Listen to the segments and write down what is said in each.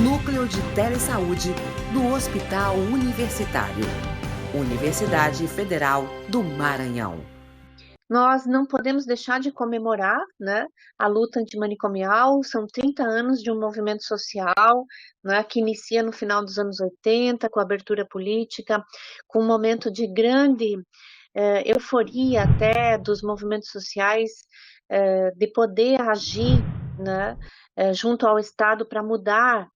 Núcleo de Telesaúde do Hospital Universitário. Universidade Federal do Maranhão. Nós não podemos deixar de comemorar, né, a luta antimanicomial. São 30 anos de um movimento social, né, que inicia no final dos anos 80, com a abertura política, com um momento de grande euforia até dos movimentos sociais, de poder agir, né, junto ao Estado para mudar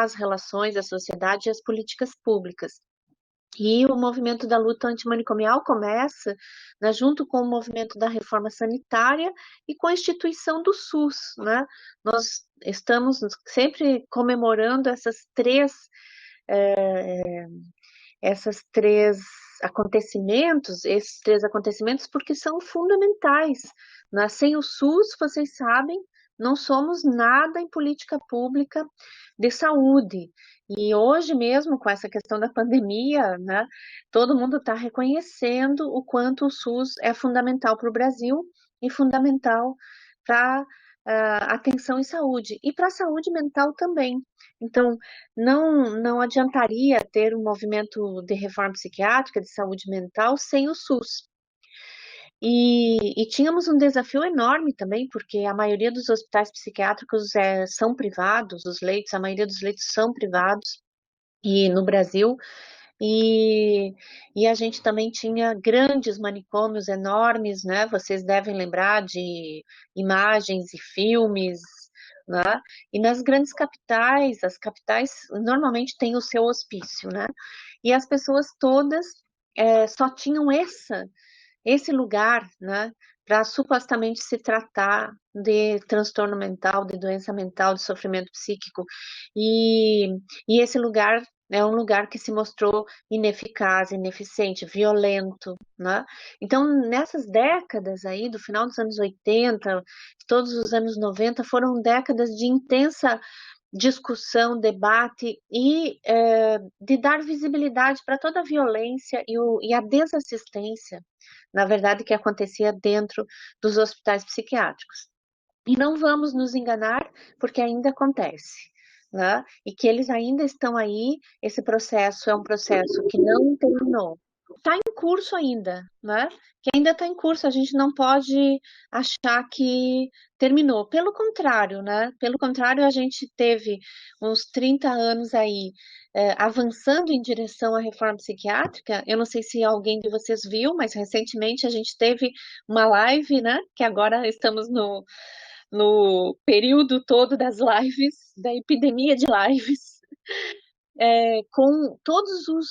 as relações, a sociedade e as políticas públicas. E o movimento da luta antimanicomial começa, né, junto com o movimento da reforma sanitária e com a instituição do SUS, né? Nós estamos sempre comemorando esses três acontecimentos, porque são fundamentais, né? Sem o SUS, vocês sabem, não somos nada em política pública de saúde. E hoje mesmo, com essa questão da pandemia, né, todo mundo está reconhecendo o quanto o SUS é fundamental para o Brasil e fundamental para atenção em saúde e para a saúde mental também. Então, não adiantaria ter um movimento de reforma psiquiátrica, de saúde mental, sem o SUS. E tínhamos um desafio enorme também, porque a maioria dos hospitais psiquiátricos são privados, a maioria dos leitos são privados, e no Brasil, e a gente também tinha grandes manicômios enormes, né? Vocês devem lembrar de imagens e filmes, né? E nas grandes capitais, as capitais normalmente têm o seu hospício, né? E as pessoas todas só tinham esse lugar, né? Para supostamente se tratar de transtorno mental, de doença mental, de sofrimento psíquico. E esse lugar é um lugar que se mostrou ineficaz, ineficiente, violento, né? Então, nessas décadas aí, do final dos anos 80, todos os anos 90, foram décadas de intensa discussão, debate e de dar visibilidade para toda a violência e a desassistência, na verdade, que acontecia dentro dos hospitais psiquiátricos. E não vamos nos enganar, porque ainda acontece, né? E que eles ainda estão aí, esse processo é um processo que não terminou. Está em curso ainda, né? Que ainda está em curso, a gente não pode achar que terminou. Pelo contrário, né? Pelo contrário, a gente teve uns 30 anos aí avançando em direção à reforma psiquiátrica. Eu não sei se alguém de vocês viu, mas recentemente a gente teve uma live, né? Que agora estamos no período todo das lives, da epidemia de lives, com todos os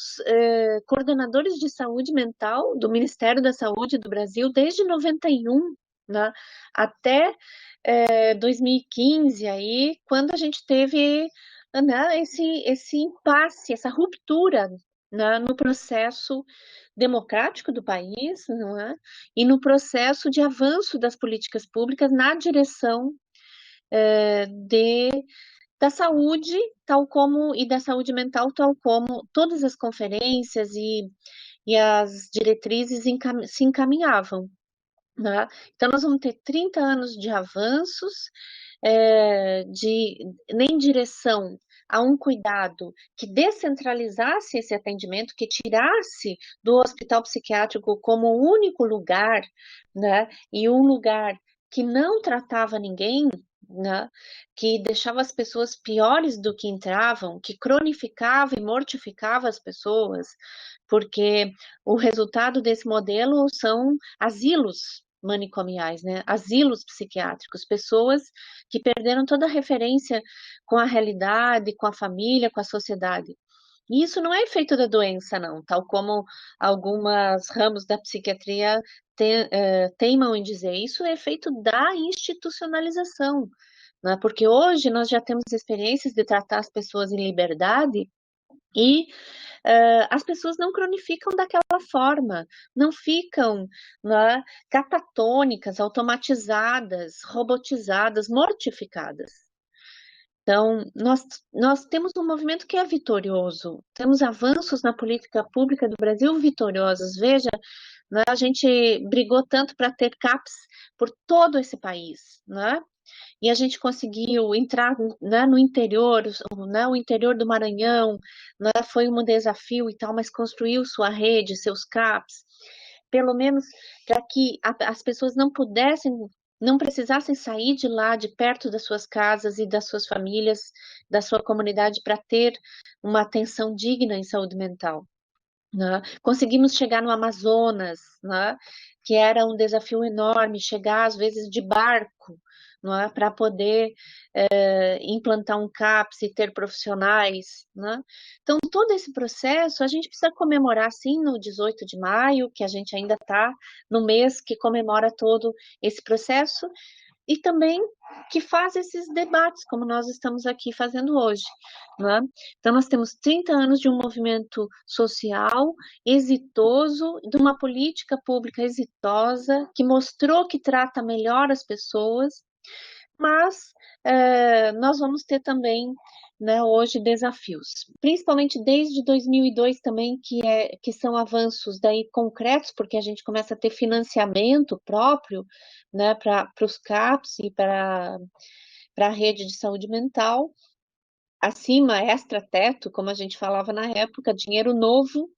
coordenadores de saúde mental do Ministério da Saúde do Brasil, desde 91, né, até 2015, aí, quando a gente teve, né, esse impasse, essa ruptura, né, no processo democrático do país, não é? E no processo de avanço das políticas públicas na direção da saúde, tal como, e da saúde mental, tal como todas as conferências e as diretrizes se encaminhavam, né? Então, nós vamos ter 30 anos de avanços, em direção a um cuidado que descentralizasse esse atendimento, que tirasse do hospital psiquiátrico como o único lugar, né? E um lugar que não tratava ninguém, né? Que deixava as pessoas piores do que entravam, que cronificava e mortificava as pessoas, porque o resultado desse modelo são asilos manicomiais, né? Asilos psiquiátricos, pessoas que perderam toda a referência com a realidade, com a família, com a sociedade. E isso não é efeito da doença, não, tal como algumas ramos da psiquiatria teimam em dizer. Isso é efeito da institucionalização, né? Porque hoje nós já temos experiências de tratar as pessoas em liberdade e as pessoas não cronificam daquela forma, não ficam, né, catatônicas, automatizadas, robotizadas, mortificadas. Então, nós temos um movimento que é vitorioso, temos avanços na política pública do Brasil vitoriosos. Veja, né, a gente brigou tanto para ter CAPS por todo esse país, né? e a gente conseguiu entrar, né, no interior, né, o interior do Maranhão, né, foi um desafio e tal, mas construiu sua rede, seus CAPs, pelo menos para que as pessoas não pudessem, não precisassem sair de lá, de perto das suas casas e das suas famílias, da sua comunidade, para ter uma atenção digna em saúde mental. Né? Conseguimos chegar no Amazonas, né? Que era um desafio enorme, chegar às vezes de barco, né? Para poder implantar um CAPS e ter profissionais. Né? Então, todo esse processo a gente precisa comemorar, sim, no 18 de maio, que a gente ainda está no mês que comemora todo esse processo, e também que faz esses debates, como nós estamos aqui fazendo hoje. Né? Então, nós temos 30 anos de um movimento social exitoso, de uma política pública exitosa, que mostrou que trata melhor as pessoas, mas nós vamos ter também, né, hoje desafios, principalmente desde 2002 também, que são avanços daí concretos, porque a gente começa a ter financiamento próprio, né, para os CAPs e para a rede de saúde mental, acima, extra-teto, como a gente falava na época, dinheiro novo,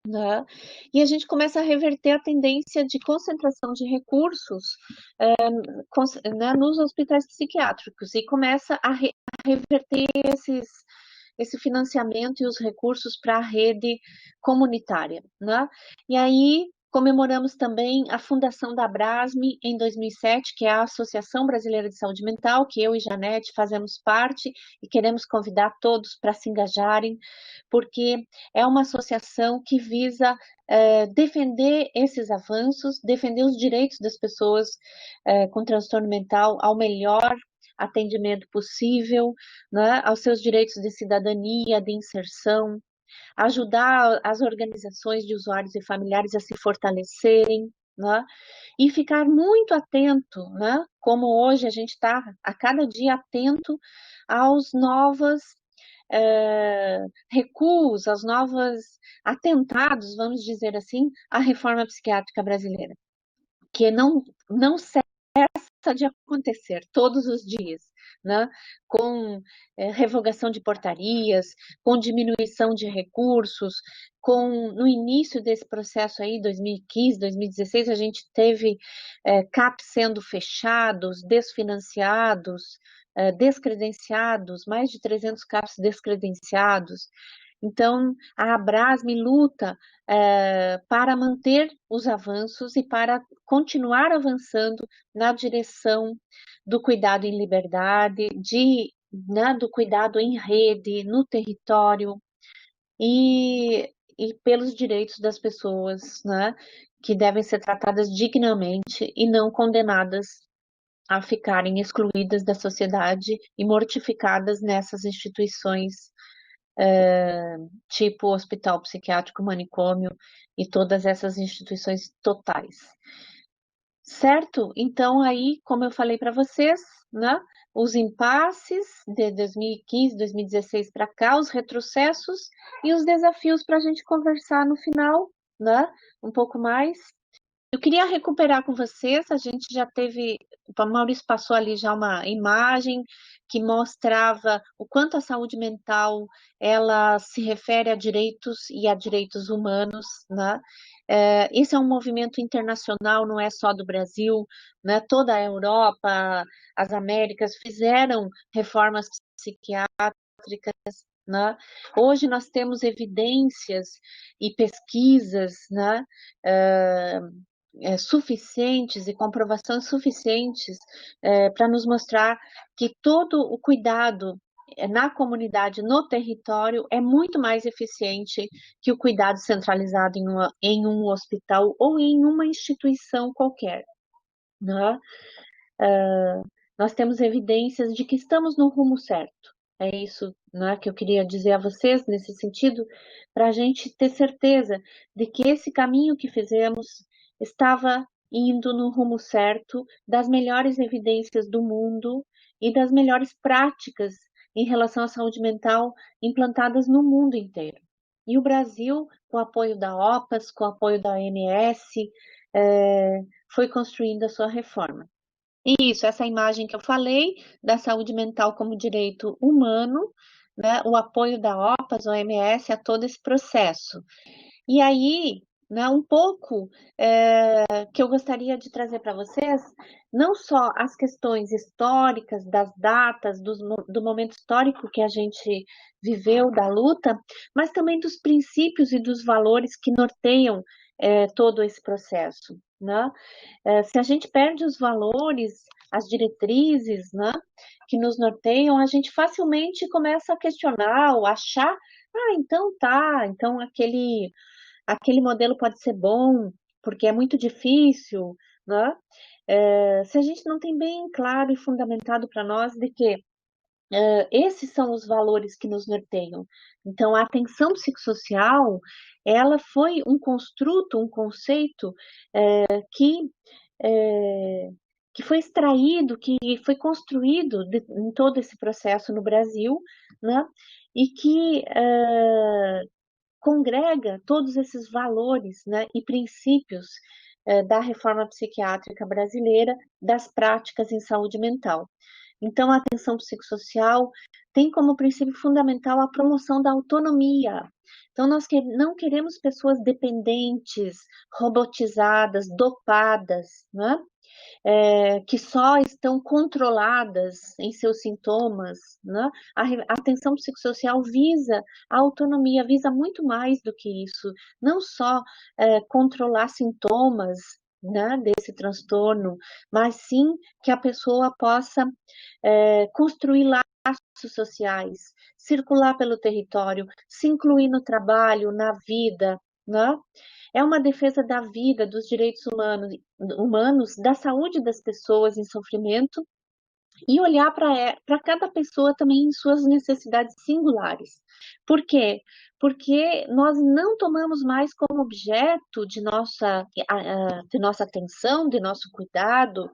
né? E a gente começa a reverter a tendência de concentração de recursos né, nos hospitais psiquiátricos e começa a reverter esse financiamento e os recursos para a rede comunitária. Né? E aí comemoramos também a fundação da Abrasme em 2007, que é a Associação Brasileira de Saúde Mental, que eu e Janete fazemos parte e queremos convidar todos para se engajarem, porque é uma associação que visa defender esses avanços, defender os direitos das pessoas com transtorno mental ao melhor atendimento possível, né, aos seus direitos de cidadania, de inserção, ajudar as organizações de usuários e familiares a se fortalecerem, né, e ficar muito atento, né, como hoje a gente está a cada dia atento aos novos recuos, aos novos atentados, vamos dizer assim, à reforma psiquiátrica brasileira, que não cessa de acontecer todos os dias, né? Com revogação de portarias, com diminuição de recursos, no início desse processo aí, 2015, 2016, a gente teve CAP sendo fechados, desfinanciados, descredenciados, mais de 300 CAPs descredenciados. Então, a Abrasme luta para manter os avanços e para continuar avançando na direção do cuidado em liberdade, né, do cuidado em rede, no território e pelos direitos das pessoas, né, que devem ser tratadas dignamente e não condenadas a ficarem excluídas da sociedade e mortificadas nessas instituições tipo hospital psiquiátrico, manicômio e todas essas instituições totais. Certo? Então, aí, como eu falei para vocês, né, os impasses de 2015, 2016 para cá, os retrocessos e os desafios para a gente conversar no final, né, um pouco mais. Eu queria recuperar com vocês, a gente já teve, o Maurício passou ali já uma imagem que mostrava o quanto a saúde mental ela se refere a direitos e a direitos humanos, né? Esse é um movimento internacional, não é só do Brasil, né? Toda a Europa, as Américas fizeram reformas psiquiátricas, né? Hoje nós temos evidências e pesquisas, né? Suficientes e comprovações suficientes para nos mostrar que todo o cuidado na comunidade, no território, é muito mais eficiente que o cuidado centralizado em um hospital ou em uma instituição qualquer. Né? Nós temos evidências de que estamos no rumo certo. É isso, né, que eu queria dizer a vocês nesse sentido, para a gente ter certeza de que esse caminho que fizemos estava indo no rumo certo, das melhores evidências do mundo e das melhores práticas em relação à saúde mental implantadas no mundo inteiro. E o Brasil, com o apoio da OPAS, com o apoio da OMS, foi construindo a sua reforma. Isso, essa imagem que eu falei da saúde mental como direito humano, né, o apoio da OPAS, OMS a todo esse processo. E aí, né, um pouco que eu gostaria de trazer para vocês, não só as questões históricas, das datas, do momento histórico que a gente viveu da luta, mas também dos princípios e dos valores que norteiam todo esse processo, né? Se a gente perde os valores, as diretrizes, né, que nos norteiam, a gente facilmente começa a questionar ou achar, então tá, então aquele modelo pode ser bom, porque é muito difícil, né? Se a gente não tem bem claro e fundamentado para nós de que esses são os valores que nos norteiam. Então, a atenção psicossocial, ela foi um construto, um conceito que, é, que foi extraído, que foi construído em todo esse processo no Brasil, né? E que congrega todos esses valores, né, e princípios da reforma psiquiátrica brasileira, das práticas em saúde mental. Então, a atenção psicossocial tem como princípio fundamental a promoção da autonomia. Então, nós não queremos pessoas dependentes, robotizadas, dopadas, né? Que só estão controladas em seus sintomas, né? A atenção psicossocial visa a autonomia, visa muito mais do que isso, não só controlar sintomas, né, desse transtorno, mas sim que a pessoa possa construir laços sociais, circular pelo território, se incluir no trabalho, na vida, né? É uma defesa da vida, dos direitos humanos, da saúde das pessoas em sofrimento e olhar para cada pessoa também em suas necessidades singulares. Por quê? Porque nós não tomamos mais como objeto de nossa atenção, de nosso cuidado,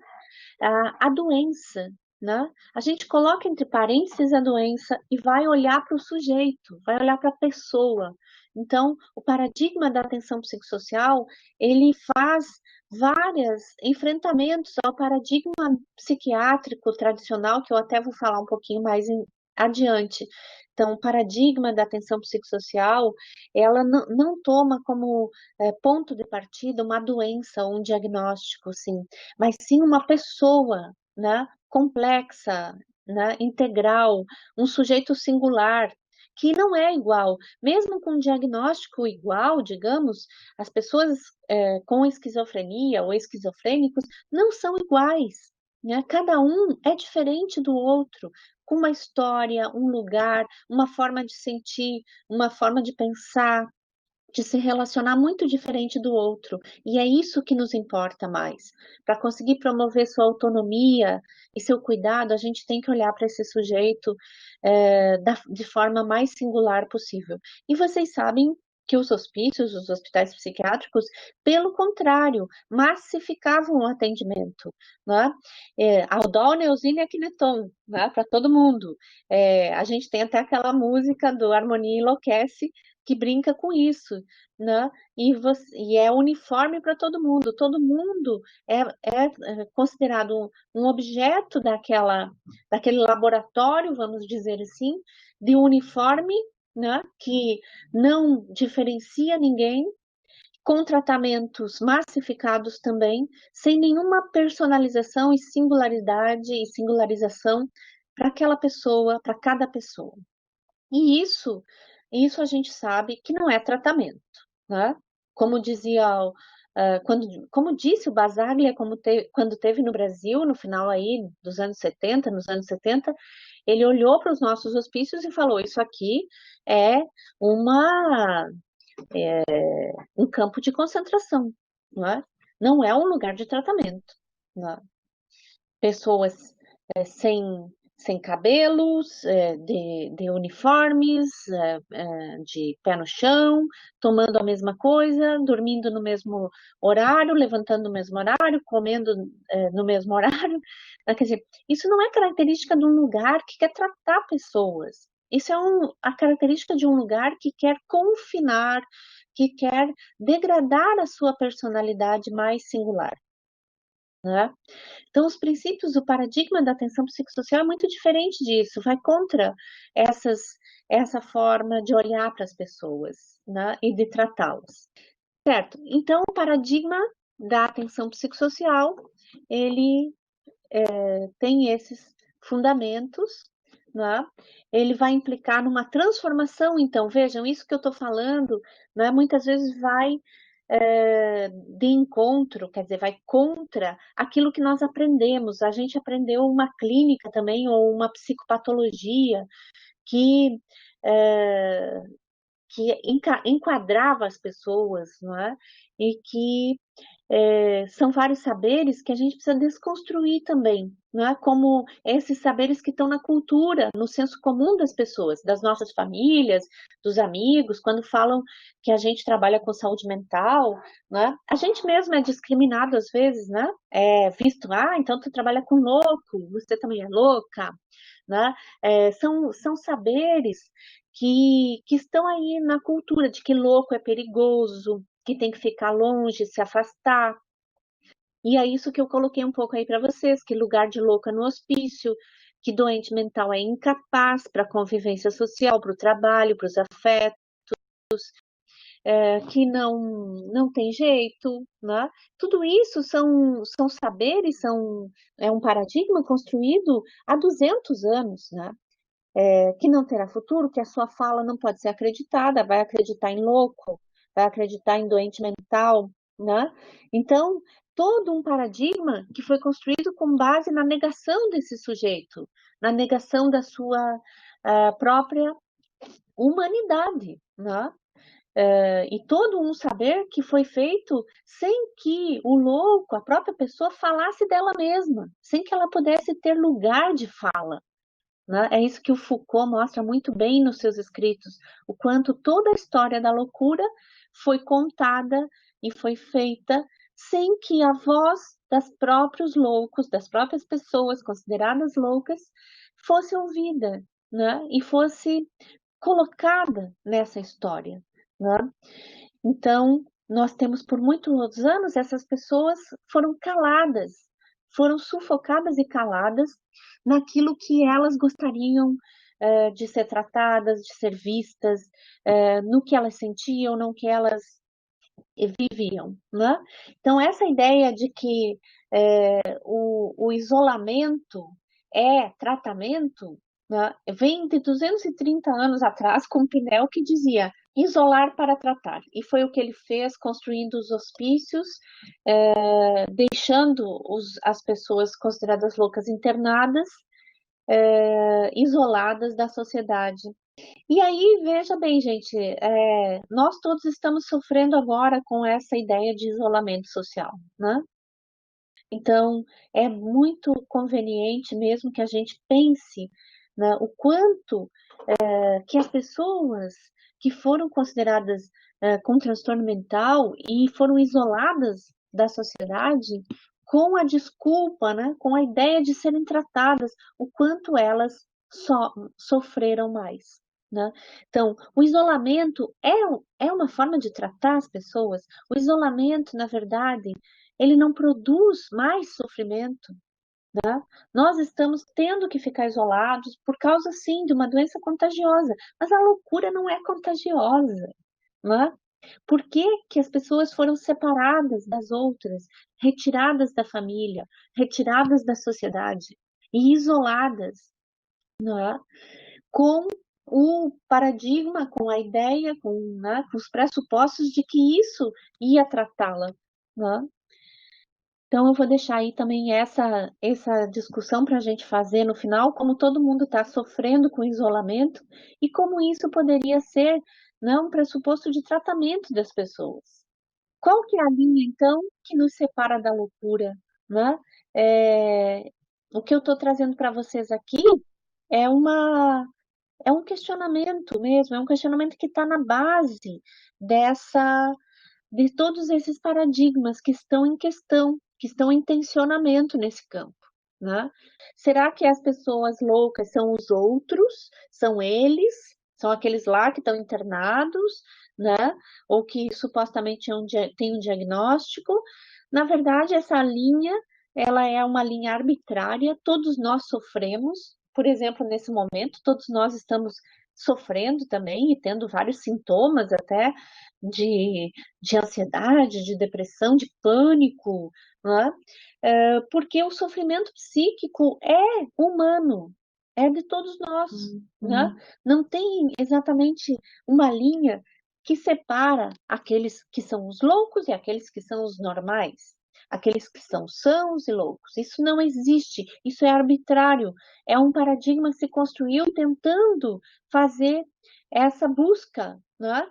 a doença, né? A gente coloca entre parênteses a doença e vai olhar para o sujeito, vai olhar para a pessoa. Então, o paradigma da atenção psicossocial, ele faz vários enfrentamentos ao paradigma psiquiátrico tradicional, que eu até vou falar um pouquinho mais adiante. Então, o paradigma da atenção psicossocial, ela não toma como ponto de partida uma doença ou um diagnóstico, sim, mas sim uma pessoa, né, complexa, né, integral, um sujeito singular, que não é igual. Mesmo com um diagnóstico igual, digamos, as pessoas com esquizofrenia ou esquizofrênicos não são iguais. Né? Cada um é diferente do outro, com uma história, um lugar, uma forma de sentir, uma forma de pensar, de se relacionar muito diferente do outro. E é isso que nos importa mais. Para conseguir promover sua autonomia e seu cuidado, a gente tem que olhar para esse sujeito de forma mais singular possível. E vocês sabem que os hospícios, os hospitais psiquiátricos, pelo contrário, massificavam o atendimento, né? Aldol, Neosine e Aquineton, né? Para todo mundo. A gente tem até aquela música do Harmonia Enlouquece, que brinca com isso, né? E é uniforme para todo mundo é considerado um objeto daquele laboratório, vamos dizer assim, de uniforme, né? Que não diferencia ninguém, com tratamentos massificados também, sem nenhuma personalização e singularidade e singularização para aquela pessoa, para cada pessoa. E isso a gente sabe que não é tratamento, né? Como dizia, como disse o Basaglia, quando teve no Brasil, no final aí dos anos 70, nos anos 70, ele olhou para os nossos hospícios e falou: isso aqui é uma, um campo de concentração, não é? Não é um lugar de tratamento, né? Pessoas sem, sem cabelos, de uniformes, de pé no chão, tomando a mesma coisa, dormindo no mesmo horário, levantando no mesmo horário, comendo no mesmo horário. Quer dizer, isso não é característica de um lugar que quer tratar pessoas. Isso é a característica de um lugar que quer confinar, que quer degradar a sua personalidade mais singular. né? Então, os princípios do paradigma da atenção psicossocial é muito diferente disso, vai contra essa forma de olhar para as pessoas, né, e de tratá-las. Certo? Então, o paradigma da atenção psicossocial, ele tem esses fundamentos, né? Ele vai implicar numa transformação, então, vejam, isso que eu estou falando, né, muitas vezes vai de encontro, quer dizer, vai contra aquilo que nós aprendemos. A gente aprendeu uma clínica também, ou uma psicopatologia, que, é, que enquadrava as pessoas, não é? E que são vários saberes que a gente precisa desconstruir também, não é? Como esses saberes que estão na cultura, no senso comum das pessoas, das nossas famílias, dos amigos, quando falam que a gente trabalha com saúde mental, né? A gente mesmo é discriminado às vezes, né? É visto, então tu trabalha com louco, você também é louca, né? São saberes que estão aí na cultura, de que louco é perigoso, que tem que ficar longe, se afastar. E é isso que eu coloquei um pouco aí para vocês, que lugar de louca no hospício, que doente mental é incapaz para a convivência social, para o trabalho, para os afetos, que não tem jeito, né? Tudo isso são saberes, é um paradigma construído há 200 anos, né? Que não terá futuro, que a sua fala não pode ser acreditada, vai acreditar em louco, vai acreditar em doente mental, né? Então, todo um paradigma que foi construído com base na negação desse sujeito, na negação da sua própria humanidade, né? E todo um saber que foi feito sem que o louco, a própria pessoa, falasse dela mesma, sem que ela pudesse ter lugar de fala, né? É isso que o Foucault mostra muito bem nos seus escritos, o quanto toda a história da loucura foi contada e foi feita sem que a voz das próprios loucos, das próprias pessoas consideradas loucas, fosse ouvida, né? E fosse colocada nessa história, né? Então, nós temos por muitos anos essas pessoas foram caladas, foram sufocadas e caladas naquilo que elas gostariam de ser tratadas, de ser vistas, no que elas sentiam, no que elas viviam, né? Então, essa ideia de que o isolamento é tratamento, né, vem de 230 anos atrás, com Pinel, que dizia isolar para tratar. E foi o que ele fez, construindo os hospícios, deixando as pessoas consideradas loucas internadas, isoladas da sociedade. E aí, veja bem, gente, nós todos estamos sofrendo agora com essa ideia de isolamento social, né? Então, é muito conveniente mesmo que a gente pense, né, o quanto que as pessoas que foram consideradas com transtorno mental e foram isoladas da sociedade com a desculpa, né, com a ideia de serem tratadas, o quanto elas sofreram mais. Né? Então, o isolamento é uma forma de tratar as pessoas. O isolamento, na verdade, ele não produz mais sofrimento. Né? Nós estamos tendo que ficar isolados por causa, sim, de uma doença contagiosa, mas a loucura não é contagiosa. Né? Por que, que as pessoas foram separadas das outras, retiradas da família, retiradas da sociedade e isoladas, né? Com o paradigma, com a ideia, né, com os pressupostos de que isso ia tratá-la. Né? Então, eu vou deixar aí também essa discussão para a gente fazer no final, como todo mundo está sofrendo com isolamento e como isso poderia ser, né, um pressuposto de tratamento das pessoas. Qual que é a linha, então, que nos separa da loucura? Né? O que eu estou trazendo para vocês aqui é é um questionamento mesmo, é um questionamento que está na base de todos esses paradigmas que estão em questão, que estão em tensionamento nesse campo. Né? Será que as pessoas loucas são os outros? São eles? São aqueles lá que estão internados, né? Ou que supostamente têm um diagnóstico? Na verdade, essa linha ela é uma linha arbitrária, todos nós sofremos, por exemplo, nesse momento, todos nós estamos sofrendo também e tendo vários sintomas até de ansiedade, de depressão, de pânico, né? Porque o sofrimento psíquico é humano, é de todos nós, né? Não tem exatamente uma linha que separa aqueles que são os loucos e aqueles que são os normais, aqueles que são sãos e loucos. Isso não existe, isso é arbitrário, é um paradigma que se construiu tentando fazer essa busca, né?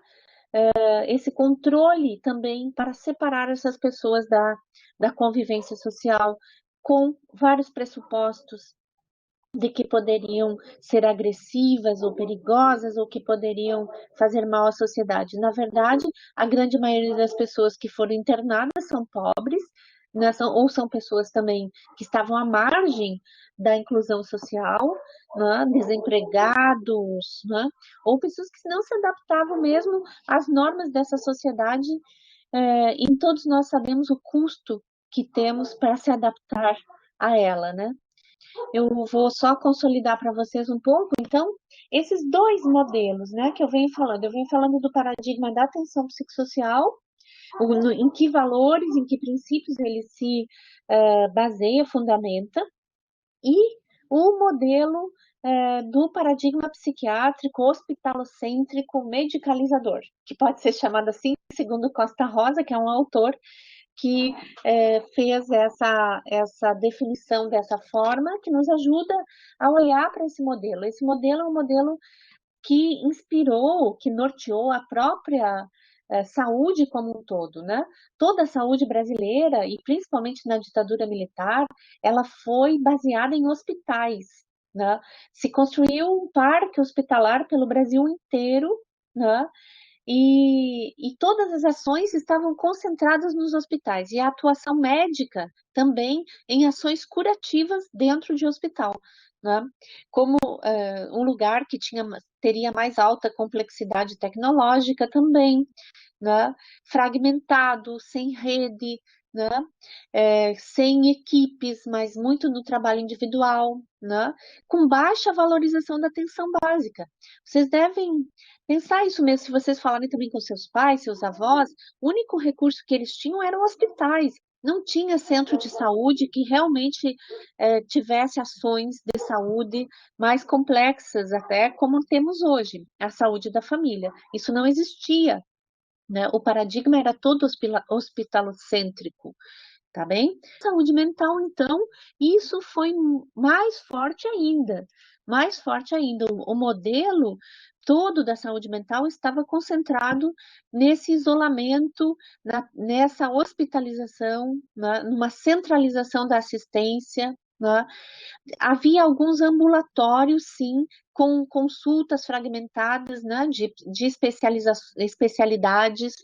Esse controle também para separar essas pessoas da convivência social, com vários pressupostos de que poderiam ser agressivas ou perigosas ou que poderiam fazer mal à sociedade. Na verdade, a grande maioria das pessoas que foram internadas são pobres, né, ou são pessoas também que estavam à margem da inclusão social, né, desempregados, né, ou pessoas que não se adaptavam mesmo às normas dessa sociedade. E todos nós sabemos o custo que temos para se adaptar a ela, né? Eu vou só consolidar para vocês um pouco. Então, esses dois modelos, né, que eu venho falando do paradigma da atenção psicossocial, em que valores, em que princípios ele se baseia, fundamenta, e o modelo do paradigma psiquiátrico, hospitalocêntrico, medicalizador, que pode ser chamado assim, segundo Costa Rosa, que é um autor que fez essa definição dessa forma, que nos ajuda a olhar para esse modelo. Esse modelo é um modelo que inspirou, que norteou a própria saúde como um todo, né? Toda a saúde brasileira, e principalmente na ditadura militar, ela foi baseada em hospitais, né? Se construiu um parque hospitalar pelo Brasil inteiro, né? E todas as ações estavam concentradas nos hospitais, e a atuação médica também em ações curativas dentro de hospital, né? Como um lugar que teria mais alta complexidade tecnológica também, né? Fragmentado, sem rede, né? Sem equipes, mas muito no trabalho individual, né? Com baixa valorização da atenção básica. Vocês devem pensar isso mesmo, se vocês falarem também com seus pais, seus avós, o único recurso que eles tinham eram hospitais. Não tinha centro de saúde que realmente tivesse ações de saúde mais complexas, até como temos hoje, a saúde da família. Isso não existia, né? O paradigma era todo hospitalocêntrico, tá bem? Saúde mental, então, isso foi mais forte ainda, mais forte ainda. O modelo todo da saúde mental estava concentrado nesse isolamento, nessa hospitalização, numa centralização da assistência, né? Havia alguns ambulatórios, sim, com consultas fragmentadas, né, de especialidades,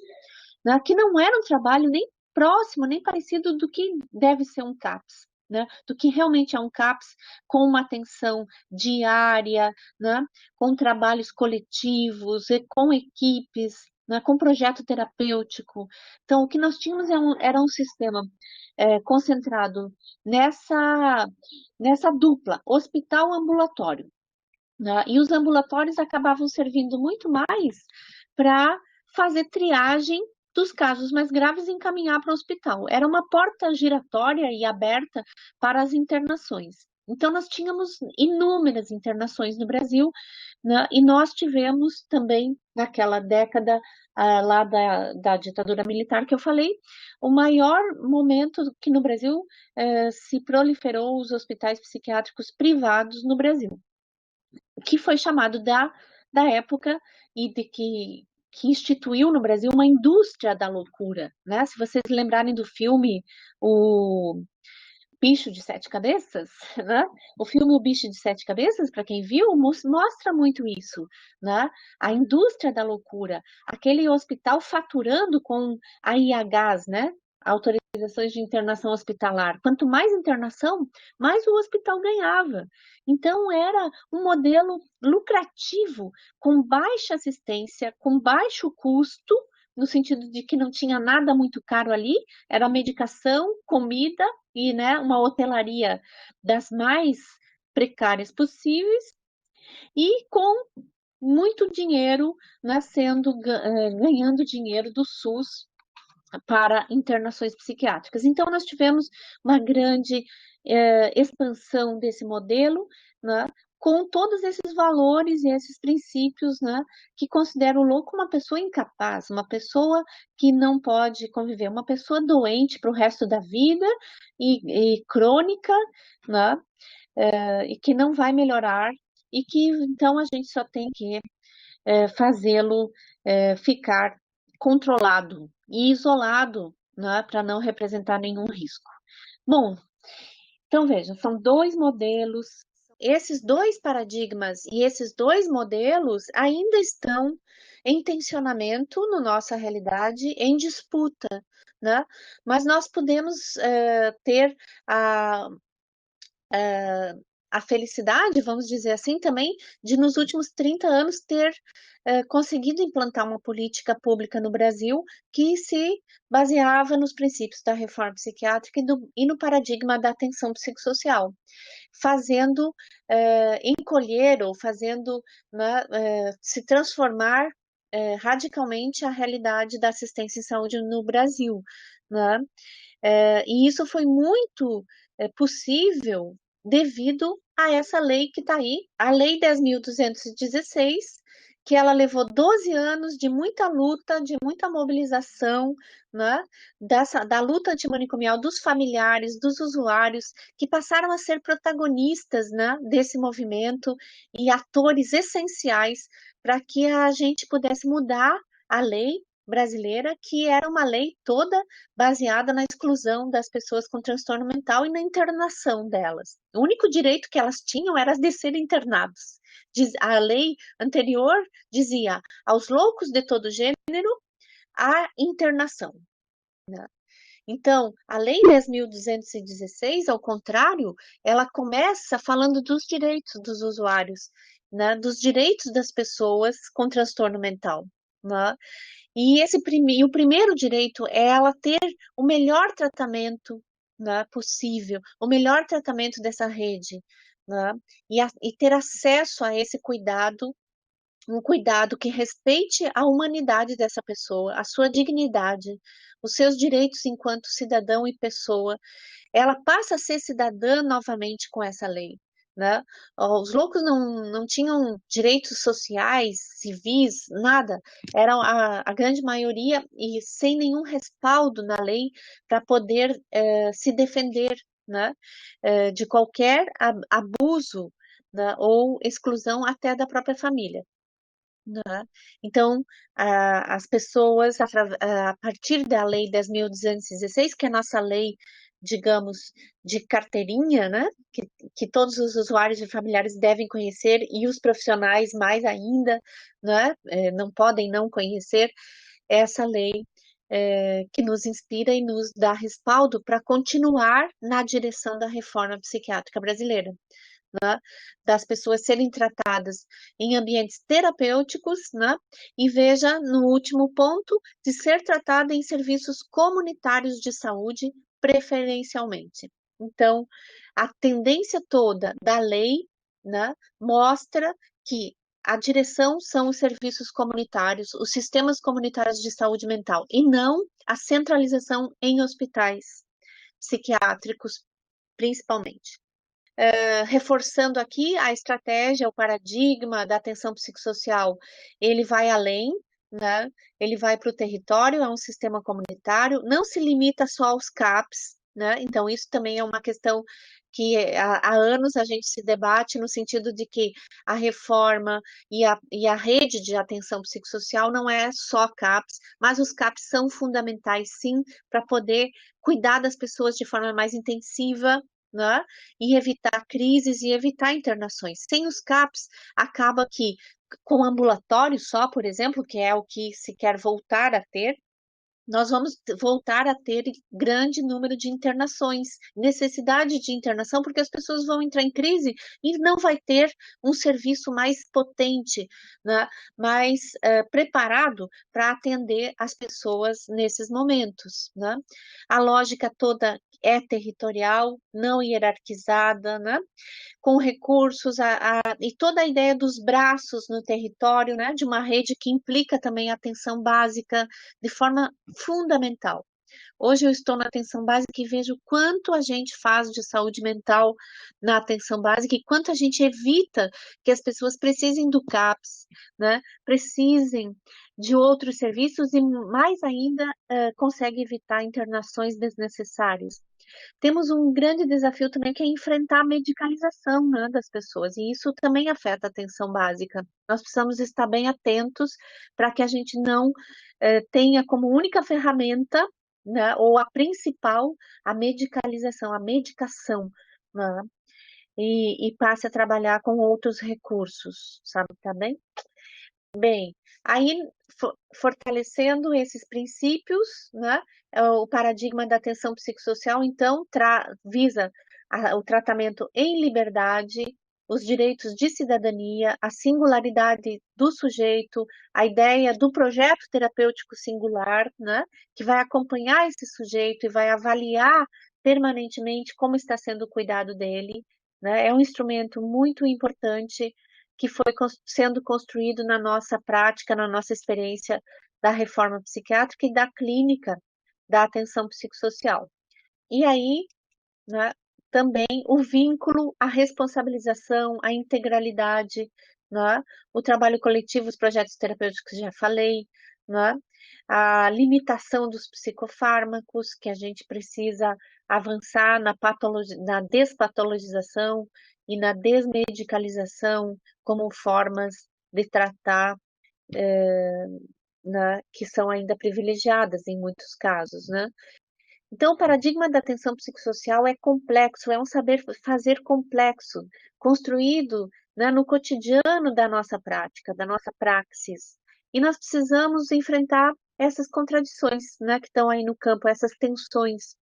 né, que não era um trabalho nem próximo, nem parecido do que deve ser um CAPS, né, do que realmente é um CAPS com uma atenção diária, né, com trabalhos coletivos, e com equipes, né, com projeto terapêutico. Então, o que nós tínhamos era um sistema concentrado nessa dupla, hospital-ambulatório, né? E os ambulatórios acabavam servindo muito mais para fazer triagem dos casos mais graves e encaminhar para o hospital. Era uma porta giratória e aberta para as internações. Então, nós tínhamos inúmeras internações no Brasil, né? E nós tivemos também, naquela década lá da ditadura militar que eu falei, o maior momento que no Brasil se proliferou os hospitais psiquiátricos privados no Brasil, que foi chamado da época e que instituiu no Brasil uma indústria da loucura, né? Se vocês lembrarem do filme O Bicho de Sete Cabeças, né? O filme O Bicho de Sete Cabeças, para quem viu, mostra muito isso, né? A indústria da loucura, aquele hospital faturando com a IHs, né? Autorizações de internação hospitalar. Quanto mais internação, mais o hospital ganhava. Então, era um modelo lucrativo, com baixa assistência, com baixo custo, no sentido de que não tinha nada muito caro ali, era medicação, comida e, né, uma hotelaria das mais precárias possíveis e com muito dinheiro, né, ganhando dinheiro do SUS para internações psiquiátricas. Então, nós tivemos uma grande expansão desse modelo, né, com todos esses valores e esses princípios, né, que consideram o louco uma pessoa incapaz, uma pessoa que não pode conviver, uma pessoa doente para o resto da vida e crônica, né, e que não vai melhorar e que então a gente só tem que fazê-lo ficar controlado e isolado, né, para não representar nenhum risco. Bom, então vejam, são dois modelos. Esses dois paradigmas e esses dois modelos ainda estão em tensionamento na nossa realidade, em disputa, né? Mas nós podemos ter a, a felicidade, vamos dizer assim, também, de nos últimos 30 anos ter conseguido implantar uma política pública no Brasil que se baseava nos princípios da reforma psiquiátrica e no paradigma da atenção psicossocial, fazendo encolher ou fazendo, né, se transformar radicalmente a realidade da assistência em saúde no Brasil, né? E isso foi muito possível devido a essa lei que está aí, a Lei 10.216, que ela levou 12 anos de muita luta, de muita mobilização, né, da luta antimanicomial dos familiares, dos usuários, que passaram a ser protagonistas, né, desse movimento e atores essenciais para que a gente pudesse mudar a lei brasileira, que era uma lei toda baseada na exclusão das pessoas com transtorno mental e na internação delas. O único direito que elas tinham era de serem internados. A lei anterior dizia aos loucos de todo gênero a internação, né? Então, a Lei 10.216, ao contrário, ela começa falando dos direitos dos usuários, né? Dos direitos das pessoas com transtorno mental, né? E o primeiro direito é ela ter o melhor tratamento, né, possível, o melhor tratamento dessa rede, né, e ter acesso a esse cuidado, um cuidado que respeite a humanidade dessa pessoa, a sua dignidade, os seus direitos enquanto cidadão e pessoa. Ela passa a ser cidadã novamente com essa lei, né? Os loucos não tinham direitos sociais, civis, nada. Eram a grande maioria e sem nenhum respaldo na lei para poder se defender, né? De qualquer abuso, né? Ou exclusão até da própria família, né? Então, as pessoas, a partir da Lei 10.216, que é a nossa lei, digamos, de carteirinha, né? Que todos os usuários e familiares devem conhecer, e os profissionais mais ainda, né? Não podem não conhecer essa lei, que nos inspira e nos dá respaldo para continuar na direção da reforma psiquiátrica brasileira, né, das pessoas serem tratadas em ambientes terapêuticos, né, e veja no último ponto, de ser tratada em serviços comunitários de saúde, preferencialmente. Então, a tendência toda da lei, né, mostra que a direção são os serviços comunitários, os sistemas comunitários de saúde mental, e não a centralização em hospitais psiquiátricos, principalmente. Reforçando aqui a estratégia, o paradigma da atenção psicossocial, ele vai além, né? Ele vai para o território, é um sistema comunitário, não se limita só aos CAPs, né? Então, isso também é uma questão que há anos a gente se debate no sentido de que a reforma e a rede de atenção psicossocial não é só CAPs, mas os CAPs são fundamentais, sim, para poder cuidar das pessoas de forma mais intensiva, né? E evitar crises e evitar internações. Sem os CAPs, acaba que com ambulatório só, por exemplo, que é o que se quer voltar a ter, nós vamos voltar a ter grande número de internações, necessidade de internação, porque as pessoas vão entrar em crise e não vai ter um serviço mais potente, né, mais preparado para atender as pessoas nesses momentos, né? A lógica toda é territorial, não hierarquizada, né? Com recursos e toda a ideia dos braços no território, né, de uma rede que implica também a atenção básica de forma fundamental. Hoje eu estou na atenção básica e vejo quanto a gente faz de saúde mental na atenção básica e quanto a gente evita que as pessoas precisem do CAPS, né? Precisem de outros serviços e mais ainda consegue evitar internações desnecessárias. Temos um grande desafio também que é enfrentar a medicalização, né, das pessoas, e isso também afeta a atenção básica. Nós precisamos estar bem atentos para que a gente não tenha como única ferramenta, né, ou a principal, a medicalização, a medicação, né, e passe a trabalhar com outros recursos, sabe, tá bem? Bem, aí fortalecendo esses princípios, né, o paradigma da atenção psicossocial, então, visa o tratamento em liberdade, os direitos de cidadania, a singularidade do sujeito, a ideia do projeto terapêutico singular, né, que vai acompanhar esse sujeito e vai avaliar permanentemente como está sendo o cuidado dele, né, é um instrumento muito importante que foi sendo construído na nossa prática, na nossa experiência da reforma psiquiátrica e da clínica da atenção psicossocial. E aí, né, também o vínculo, a responsabilização, a integralidade, né, o trabalho coletivo, os projetos terapêuticos que já falei, né, a limitação dos psicofármacos, que a gente precisa avançar na despatologização e na desmedicalização como formas de tratar, né, que são ainda privilegiadas em muitos casos, né? Então, o paradigma da atenção psicossocial é complexo, é um saber fazer complexo, construído, né, no cotidiano da nossa prática, da nossa praxis. E nós precisamos enfrentar essas contradições, né, que estão aí no campo, essas tensões,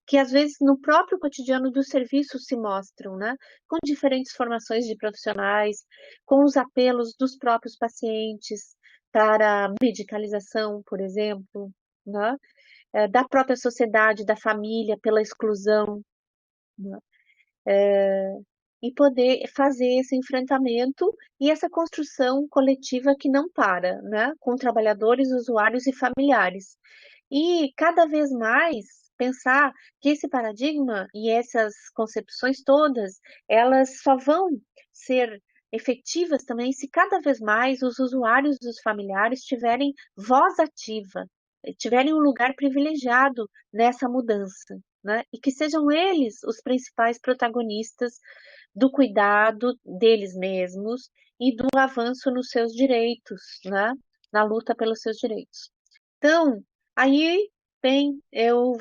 que às vezes no próprio cotidiano do serviço se mostram, né, com diferentes formações de profissionais, com os apelos dos próprios pacientes para medicalização, por exemplo, né? Da própria sociedade, da família, pela exclusão, né? E poder fazer esse enfrentamento e essa construção coletiva que não para, né? Com trabalhadores, usuários e familiares. E cada vez mais pensar que esse paradigma e essas concepções todas, elas só vão ser efetivas também se cada vez mais os usuários e os familiares tiverem voz ativa, tiverem um lugar privilegiado nessa mudança, né? E que sejam eles os principais protagonistas do cuidado deles mesmos e do avanço nos seus direitos, né? Na luta pelos seus direitos. Então, aí, bem, eu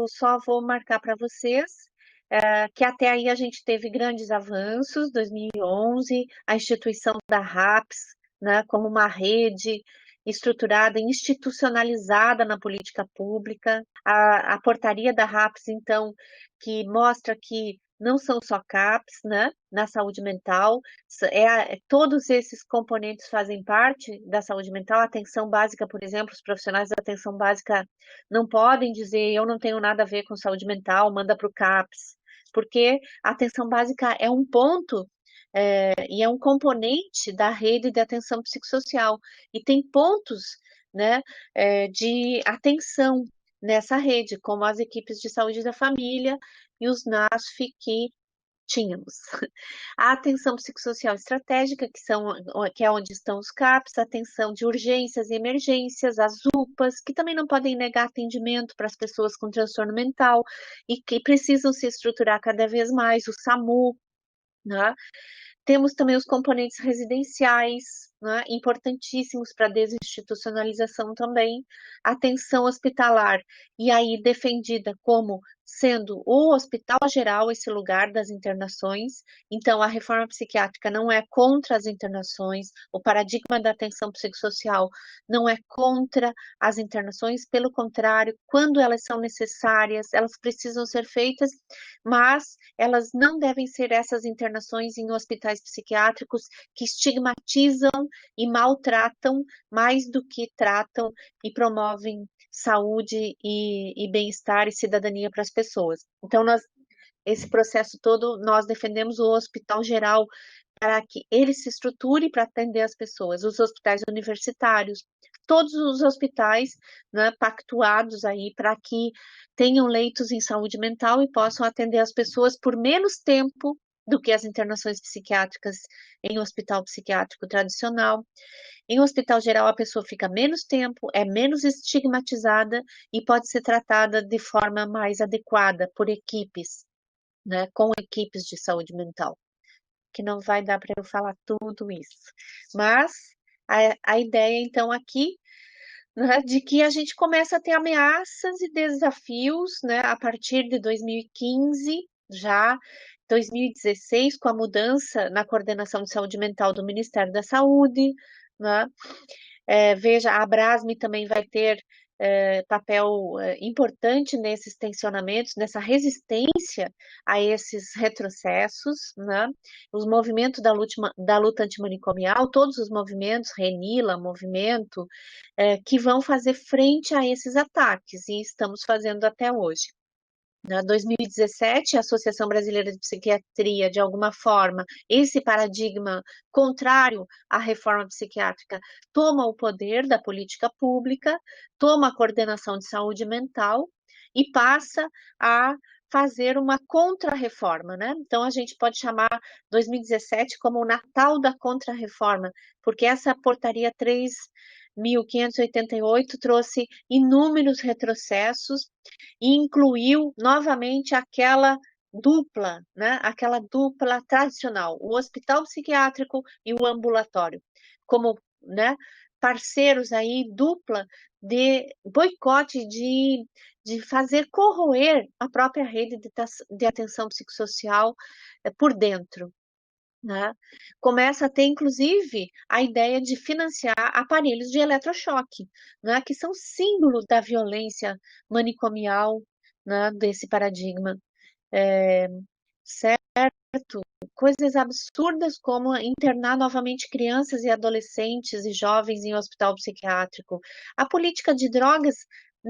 só vou marcar para vocês que até aí a gente teve grandes avanços, 2011, a instituição da RAPS, né, como uma rede estruturada, institucionalizada na política pública, a portaria da RAPS, então, que mostra que não são só CAPs, né, na saúde mental, todos esses componentes fazem parte da saúde mental. A atenção básica, por exemplo, os profissionais da atenção básica não podem dizer eu não tenho nada a ver com saúde mental, manda para o CAPS, porque a atenção básica é um ponto e é um componente da rede de atenção psicossocial e tem pontos, né, de atenção nessa rede, como as equipes de saúde da família e os NASF que tínhamos. A atenção psicossocial estratégica, que é onde estão os CAPs, a atenção de urgências e emergências, as UPAs, que também não podem negar atendimento para as pessoas com transtorno mental e que precisam se estruturar cada vez mais, o SAMU, né? Temos também os componentes residenciais, né, importantíssimos para a desinstitucionalização também, atenção hospitalar, e aí defendida como sendo o Hospital Geral esse lugar das internações. Então, a reforma psiquiátrica não é contra as internações, o paradigma da atenção psicossocial não é contra as internações, pelo contrário, quando elas são necessárias, elas precisam ser feitas, mas elas não devem ser essas internações em hospitais psiquiátricos que estigmatizam e maltratam mais do que tratam e promovem saúde e bem-estar e cidadania para as pessoas. Então, esse processo todo, nós defendemos o Hospital Geral para que ele se estruture para atender as pessoas, os hospitais universitários, todos os hospitais, né, pactuados aí para que tenham leitos em saúde mental e possam atender as pessoas por menos tempo do que as internações psiquiátricas em hospital psiquiátrico tradicional. Em hospital geral, a pessoa fica menos tempo, é menos estigmatizada e pode ser tratada de forma mais adequada por equipes, né, com equipes de saúde mental, que não vai dar para eu falar tudo isso. Mas a ideia, então, aqui, né, de que a gente começa a ter ameaças e desafios, né, a partir de 2015, já 2016, com a mudança na coordenação de saúde mental do Ministério da Saúde, né? Veja, a Abrasme também vai ter papel importante nesses tensionamentos, nessa resistência a esses retrocessos, né? Os movimentos da luta antimanicomial, todos os movimentos, Renila, movimento, que vão fazer frente a esses ataques, e estamos fazendo até hoje. Em 2017, a Associação Brasileira de Psiquiatria, de alguma forma, esse paradigma contrário à reforma psiquiátrica, toma o poder da política pública, toma a coordenação de saúde mental e passa a fazer uma contra-reforma, né? Então, a gente pode chamar 2017 como o Natal da contra-reforma, porque essa portaria 3.588 trouxe inúmeros retrocessos e incluiu novamente aquela dupla, né? Aquela dupla tradicional, o hospital psiquiátrico e o ambulatório, como, né, parceiros aí, dupla de boicote, de fazer corroer a própria rede de atenção psicossocial por dentro. Né? Começa a ter, inclusive, a ideia de financiar aparelhos de eletrochoque, né? Que são símbolos da violência manicomial, né? Desse paradigma. É, certo? Coisas absurdas como internar novamente crianças e adolescentes e jovens em hospital psiquiátrico. A política de drogas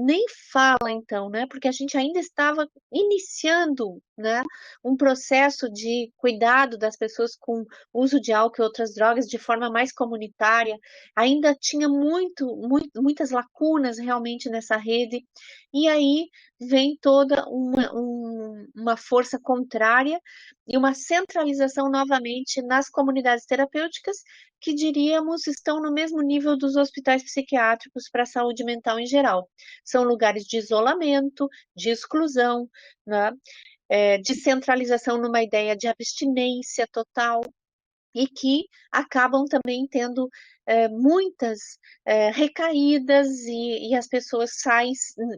nem fala, então, né? Porque a gente ainda estava iniciando, né, um processo de cuidado das pessoas com uso de álcool e outras drogas de forma mais comunitária. Ainda tinha muitas lacunas realmente nessa rede. E aí vem toda uma força contrária e uma centralização novamente nas comunidades terapêuticas, que diríamos estão no mesmo nível dos hospitais psiquiátricos para a saúde mental em geral. São lugares de isolamento, de exclusão, né? De centralização numa ideia de abstinência total, e que acabam também tendo muitas recaídas e as pessoas saem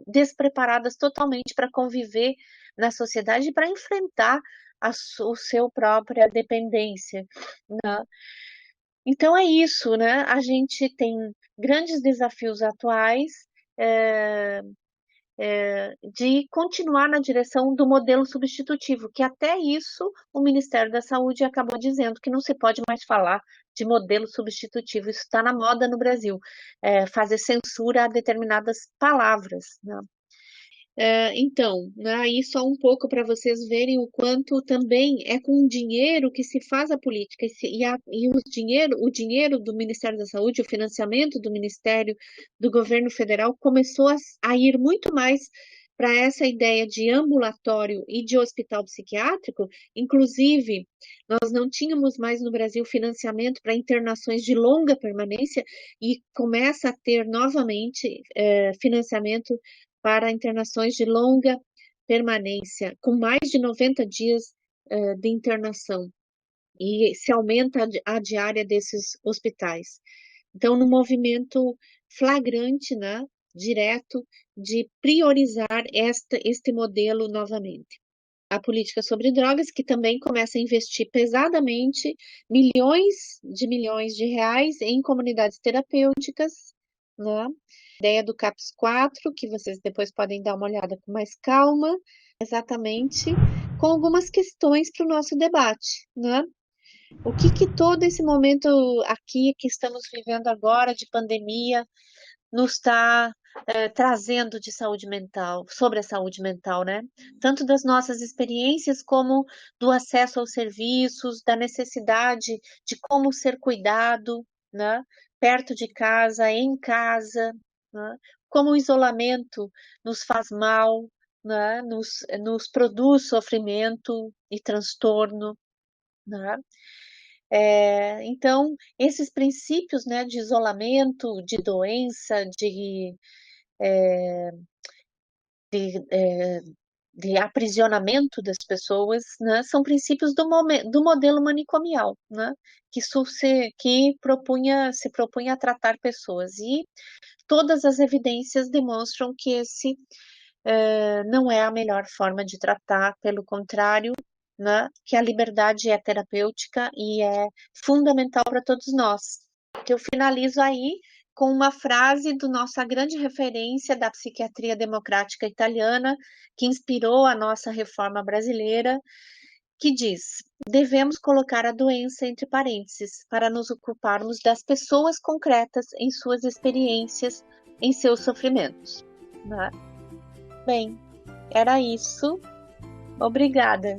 despreparadas totalmente para conviver na sociedade e para enfrentar o seu própria dependência, né? Então é isso, né? A gente tem grandes desafios atuais, é, de continuar na direção do modelo substitutivo, que até isso o Ministério da Saúde acabou dizendo que não se pode mais falar de modelo substitutivo. Isso está na moda no Brasil, fazer censura a determinadas palavras, né? Então, né, aí só um pouco para vocês verem o quanto também é com o dinheiro que se faz a política e o dinheiro do Ministério da Saúde, o financiamento do Ministério do Governo Federal começou a ir muito mais para essa ideia de ambulatório e de hospital psiquiátrico. Inclusive, nós não tínhamos mais no Brasil financiamento para internações de longa permanência e começa a ter novamente financiamento para internações de longa permanência, com mais de 90 dias de internação, e se aumenta a diária desses hospitais. Então, no movimento flagrante, né, direto de priorizar este modelo novamente. A política sobre drogas, que também começa a investir pesadamente milhões de reais em comunidades terapêuticas, né? A ideia do CAPS 4, que vocês depois podem dar uma olhada com mais calma, exatamente, com algumas questões para o nosso debate, né? O que todo esse momento aqui que estamos vivendo agora de pandemia nos está trazendo de saúde mental, sobre a saúde mental, né? Tanto das nossas experiências como do acesso aos serviços, da necessidade de como ser cuidado, né? Perto de casa, em casa, né? Como o isolamento nos faz mal, né? Nos produz sofrimento e transtorno, né? Então, esses princípios, né, de isolamento, de doença, de aprisionamento das pessoas, né, são princípios do modelo manicomial, né, que se propunha a tratar pessoas. E todas as evidências demonstram que esse não é a melhor forma de tratar, pelo contrário, né, que a liberdade é terapêutica e é fundamental para todos nós. Que eu finalizo aí com uma frase do nossa grande referência da psiquiatria democrática italiana, que inspirou a nossa reforma brasileira, que diz: devemos colocar a doença entre parênteses para nos ocuparmos das pessoas concretas em suas experiências, em seus sofrimentos. Né? Bem, era isso. Obrigada.